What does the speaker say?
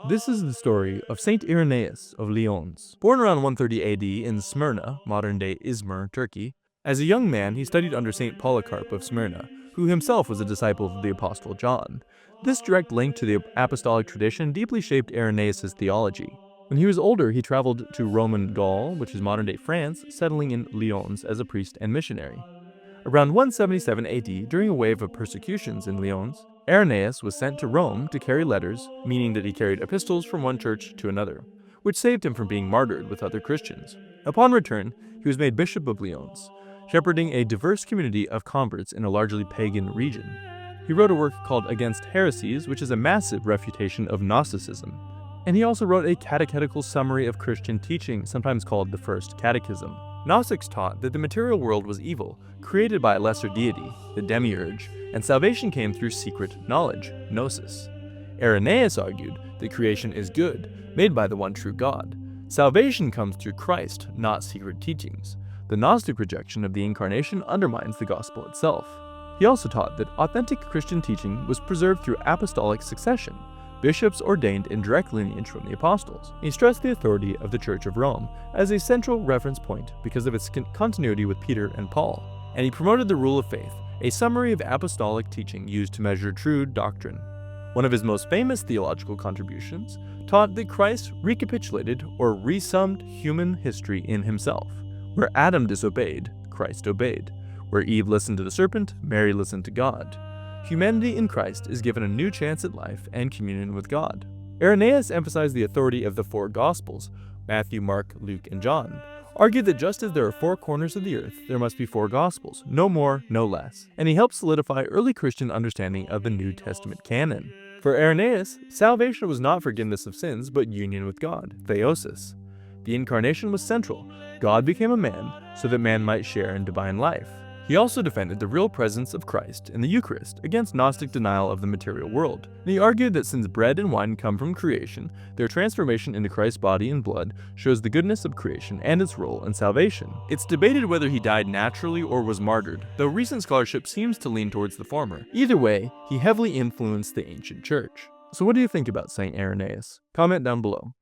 This is the story of Saint Irenaeus of Lyons. Born around 130 AD in Smyrna, modern-day Izmir, Turkey, as a young man he studied under Saint Polycarp of Smyrna, who himself was a disciple of the Apostle John. This direct link to the apostolic tradition deeply shaped Irenaeus' theology. When he was older, he traveled to Roman Gaul, which is modern-day France, settling in Lyons as a priest and missionary. Around 177 AD, during a wave of persecutions in Lyons, Irenaeus was sent to Rome to carry letters, meaning that he carried epistles from one church to another, which saved him from being martyred with other Christians. Upon return, he was made Bishop of Lyons, shepherding a diverse community of converts in a largely pagan region. He wrote a work called Against Heresies, which is a massive refutation of Gnosticism. And he also wrote a catechetical summary of Christian teaching, sometimes called the First Catechism. Gnostics taught that the material world was evil, created by a lesser deity, the demiurge, and salvation came through secret knowledge, gnosis. Irenaeus argued that creation is good, made by the one true God. Salvation comes through Christ, not secret teachings. The Gnostic rejection of the Incarnation undermines the gospel itself. He also taught that authentic Christian teaching was preserved through apostolic succession, bishops ordained in direct lineage from the apostles. He stressed the authority of the Church of Rome as a central reference point because of its continuity with Peter and Paul. And he promoted the rule of faith, a summary of apostolic teaching used to measure true doctrine. One of his most famous theological contributions taught that Christ recapitulated or resummed human history in himself. Where Adam disobeyed, Christ obeyed. Where Eve listened to the serpent, Mary listened to God. Humanity in Christ is given a new chance at life and communion with God. Irenaeus emphasized the authority of the four Gospels, Matthew, Mark, Luke, and John, argued that just as there are four corners of the earth, there must be four Gospels, no more, no less, and he helped solidify early Christian understanding of the New Testament canon. For Irenaeus, salvation was not forgiveness of sins, but union with God, theosis. The Incarnation was central. God became a man so that man might share in divine life. He also defended the real presence of Christ in the Eucharist against Gnostic denial of the material world. And he argued that since bread and wine come from creation, their transformation into Christ's body and blood shows the goodness of creation and its role in salvation. It's debated whether he died naturally or was martyred, though recent scholarship seems to lean towards the former. Either way, he heavily influenced the ancient church. So what do you think about Saint Irenaeus? Comment down below.